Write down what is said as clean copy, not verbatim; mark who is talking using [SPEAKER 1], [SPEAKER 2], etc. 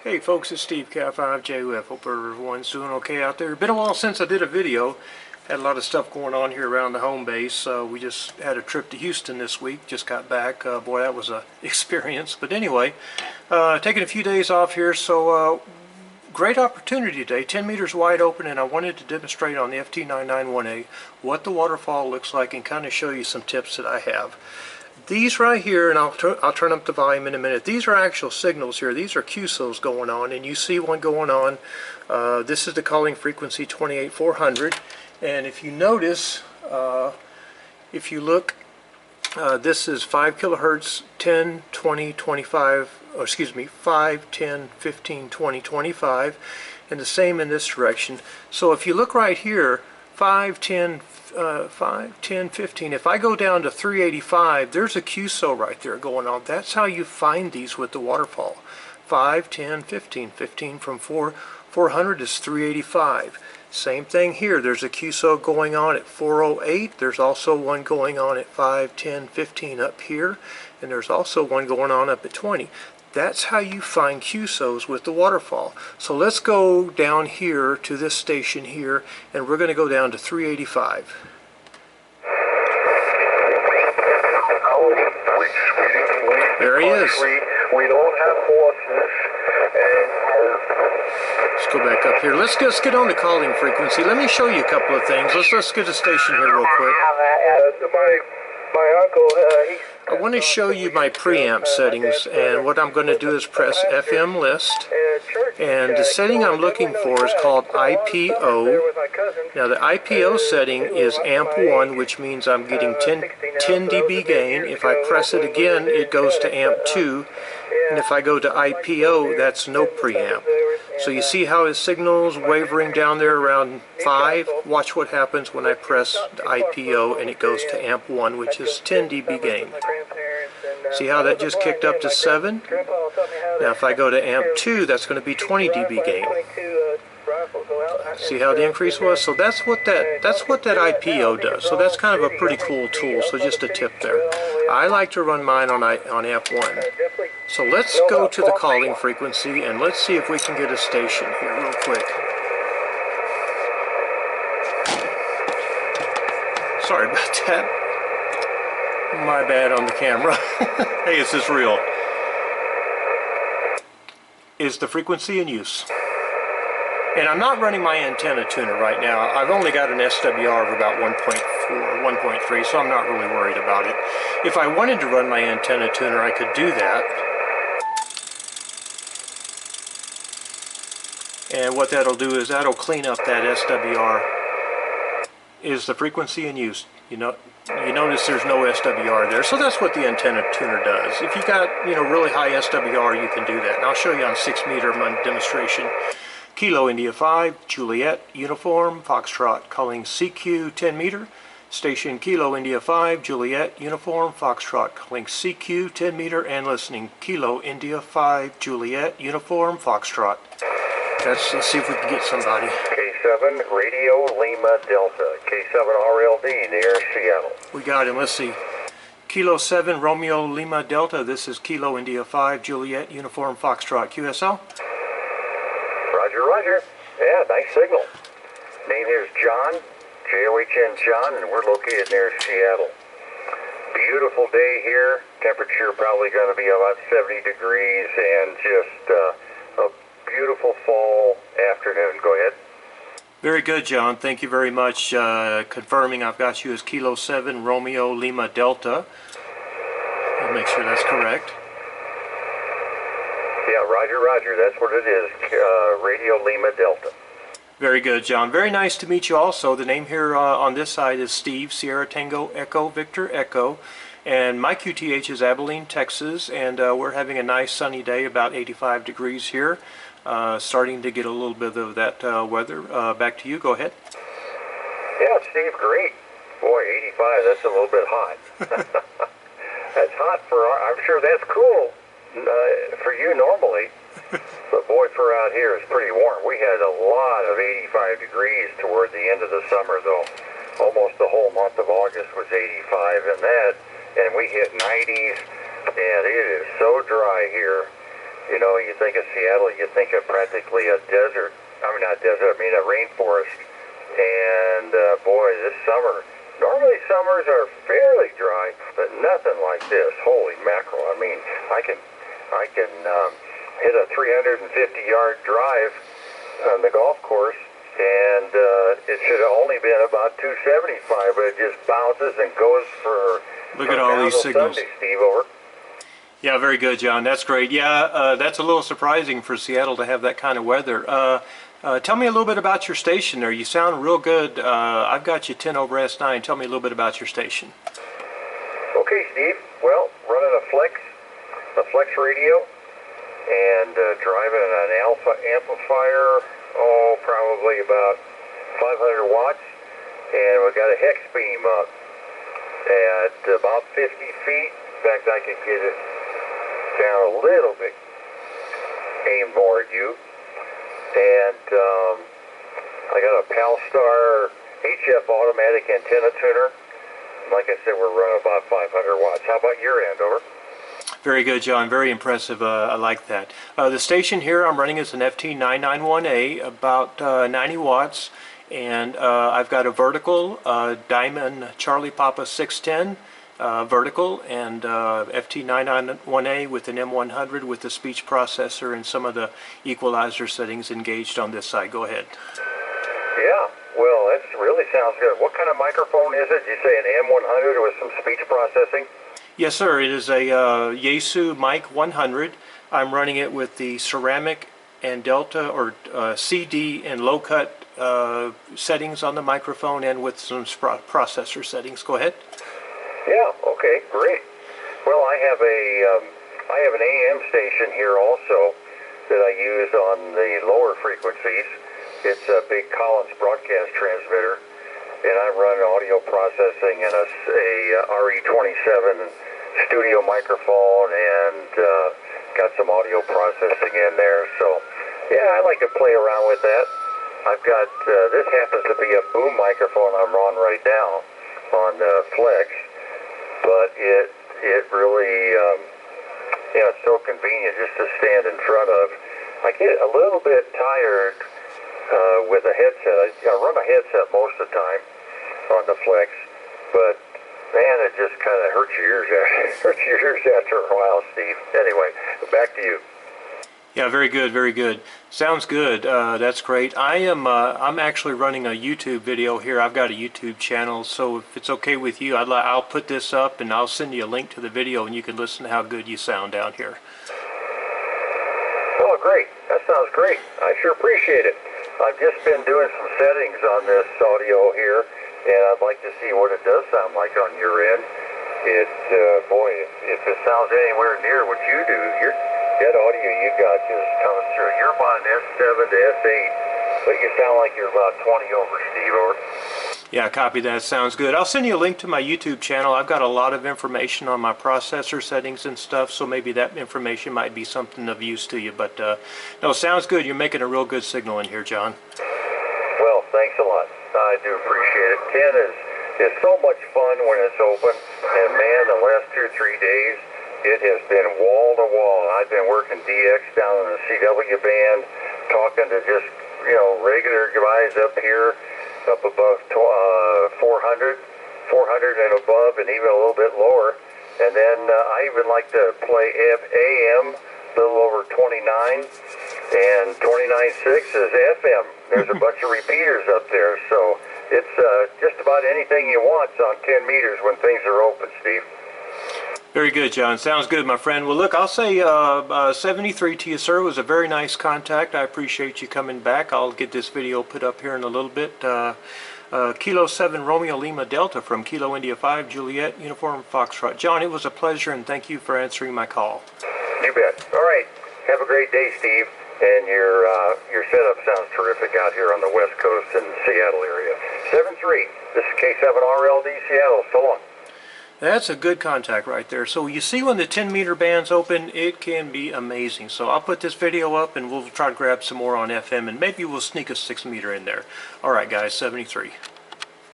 [SPEAKER 1] Hey folks, it's Steve K5JUF. Hope everyone's doing okay out there. Been a while since I did a video. Had a lot of stuff going on here around the home base. We just had a trip to Houston this week. Just got back. Boy, that was a experience. But anyway, taking a few days off here. So great opportunity today. 10 meters wide open, and I wanted to demonstrate on the FT991A what the waterfall looks like and kind of show you some tips that I have. These right here, and I'll turn up the volume in a minute, these are actual signals here. These are QSOs going on, and you see one going on. This is the calling frequency 28400, and if you notice, if you look, this is 5 kilohertz, 10, 20, 25, or excuse me, 5, 10, 15, 20, 25, and the same in this direction. So if you look right here, 5, 10, 15. If I go down to 385, there's a QSO right there going on. That's how you find these with the waterfall. 5, 10, 15. 15 from 400 is 385. Same thing here. There's a QSO going on at 408. There's also one going on at 5, 10, 15 up here. And there's also one going on up at 20. That's how you find QSOs with the waterfall. So let's go down here to this station here, and we're going to go down to 385. There he is.
[SPEAKER 2] We don't have horses.
[SPEAKER 1] Let's go back up here. Let's just get on the calling frequency. Let me show you a couple of things. Let's get a station here real quick.
[SPEAKER 2] My uncle,
[SPEAKER 1] I want to show you my preamp settings, and what I'm going to do is press FM list, and the setting I'm looking for is called IPO. Now the IPO setting is amp 1, which means I'm getting 10 dB gain. If I press it again, it goes to amp 2, and if I go to IPO, that's no preamp. So you see how his signal's wavering down there around 5? Watch what happens when I press the IPO and it goes to amp 1, which is 10 dB gain. See how that just kicked up to 7? Now if I go to amp 2, that's going to be 20 dB gain. See how the increase was? So that's what that IPO does. So that's kind of a pretty cool tool. So just a tip there. I like to run mine on amp 1. So let's go to the calling frequency and let's see if we can get a station here real quick. Sorry about that. My bad on the camera. Hey, is this real? Is the frequency in use? And I'm not running my antenna tuner right now. I've only got an SWR of about 1.4, 1.3, so I'm not really worried about it. If I wanted to run my antenna tuner, I could do that. And what that'll do is that'll clean up that SWR. Is the frequency in use? You notice there's no SWR there, so that's what the antenna tuner does. If you got really high SWR, you can do that. And I'll show you on 6 meter demonstration. Kilo India 5, Juliet, Uniform, Foxtrot, calling CQ 10 meter. Station Kilo India 5, Juliet, Uniform, Foxtrot, calling CQ 10 meter, and listening Kilo India 5, Juliet, Uniform, Foxtrot. Let's see if we can get somebody.
[SPEAKER 2] K7, Radio Lima Delta, K7RLD near Seattle.
[SPEAKER 1] We got him. Let's see. Kilo 7, Romeo Lima Delta. This is Kilo India 5, Juliet, Uniform, Foxtrot, QSO.
[SPEAKER 2] Roger, roger. Yeah, nice signal. Name here is John, J-O-H-N John, and we're located near Seattle. Beautiful day here. Temperature probably going to be about 70 degrees and just a beautiful fall afternoon. Go ahead.
[SPEAKER 1] Very good, John. Thank you very much. Confirming I've got you as Kilo 7, Romeo Lima Delta. I'll make sure that's correct.
[SPEAKER 2] Yeah, roger, roger. That's what it is. Radio Lima Delta.
[SPEAKER 1] Very good, John. Very nice to meet you also. The name here on this side is Steve, Sierra Tango Echo Victor Echo. And my QTH is Abilene, Texas. And we're having a nice sunny day, about 85 degrees here. Starting to get a little bit of that weather. Back to you. Go ahead.
[SPEAKER 2] Yeah, Steve, great. Boy, 85, that's a little bit hot. That's hot for I'm sure that's cool. For you normally, but boy, for out here it's pretty warm. We had a lot of 85 degrees toward the end of the summer, though. Almost the whole month of August was 85 and we hit 90s, and it is so dry here. You know, you think of Seattle, you think of practically a desert. I mean, not desert, I mean a rainforest. And boy, this summer, normally summers are fairly dry, but nothing like this. Holy mackerel! I mean, I can hit a 350-yard drive on the golf course, and it should have only been about 275, but it just bounces and goes for.
[SPEAKER 1] Look at all these signals.
[SPEAKER 2] Sunday, Steve, over.
[SPEAKER 1] Yeah, very good, John. That's great. Yeah, that's a little surprising for Seattle to have that kind of weather. Tell me a little bit about your station there. You sound real good. I've got you 10 over S9. Tell me a little bit about your station.
[SPEAKER 2] Okay, Steve. Well, running a Flex radio, and driving an alpha amplifier, probably about 500 watts, and we got a hex beam up at about 50 feet. In fact, I could get it down a little bit, aimed more at you. And I got a Palstar HF automatic antenna tuner. Like I said, we're running about 500 watts. How about your end, over?
[SPEAKER 1] Very good, John. Very impressive. I like that. The station here I'm running is an FT991A, about 90 watts. And I've got a vertical Diamond Charlie Papa 610 vertical, and FT991A with an M100 with the speech processor and some of the equalizer settings engaged on this side. Go ahead.
[SPEAKER 2] Yeah, well, that really sounds good. What kind of microphone is it? You say an M100 with some speech processing?
[SPEAKER 1] Yes, sir. It is a Yaesu Mic 100. I'm running it with the ceramic and delta or CD and low cut settings on the microphone, and with some processor settings. Go ahead.
[SPEAKER 2] Yeah. Okay. Great. Well, I have an AM station here also that I use on the lower frequencies. It's a big Collins broadcast transmitter, and I run audio processing and a RE27 studio microphone, and got some audio processing in there. So, yeah, I like to play around with that. I've got this happens to be a boom microphone I'm on right now on Flex, but it really it's so convenient just to stand in front of. I get a little bit tired with a headset. I run a headset most of the time on the Flex, but man, it just kind of hurts your ears after a while, Steve. Anyway, back to you.
[SPEAKER 1] Yeah, very good, very good. Sounds good. That's great. I'm actually running a YouTube video here. I've got a YouTube channel, so if it's okay with you, I'll put this up and I'll send you a link to the video, and you can listen to how good you sound down here.
[SPEAKER 2] Oh, great. That sounds great. I sure appreciate it. I've just been doing some settings on this audio here, and I'd like to see what it does sound like on your end. Boy, if it sounds anywhere near what you do, that audio you got just coming through. You're about an S7 to S8, but you sound like you're about 20 over, Steve, over.
[SPEAKER 1] Yeah, copy that. Sounds good. I'll send you a link to my YouTube channel. I've got a lot of information on my processor settings and stuff, so maybe that information might be something of use to you. But no, sounds good. You're making a real good signal in here, John.
[SPEAKER 2] Well, thanks a lot. I do appreciate it. 10 is so much fun when it's open, and man, the last 2 or 3 days, it has been wall to wall. I've been working DX down in the CW band, talking to just regular guys up here, up above 400 and above, and even a little bit lower. And then I even like to play AM, a little over 29, and 29.6 is FM. There's a bunch of repeaters up there, so it's just about anything you want on 10 meters when things are open, Steve.
[SPEAKER 1] Very good, John. Sounds good, my friend. Well, look, I'll say 73 to you, sir. It was a very nice contact. I appreciate you coming back. I'll get this video put up here in a little bit. Kilo 7 Romeo Lima Delta from Kilo India 5 Juliet Uniform Foxtrot. John, it was a pleasure, and thank you for answering my call.
[SPEAKER 2] You bet. All right. Have a great day, Steve. And your setup sounds terrific out here on the West Coast in the Seattle area. 7-3. This is K7RLD Seattle. So long.
[SPEAKER 1] That's a good contact right there. So you see when the 10-meter band's open, it can be amazing. So I'll put this video up and we'll try to grab some more on FM, and maybe we'll sneak a 6-meter in there. All right, guys, 73.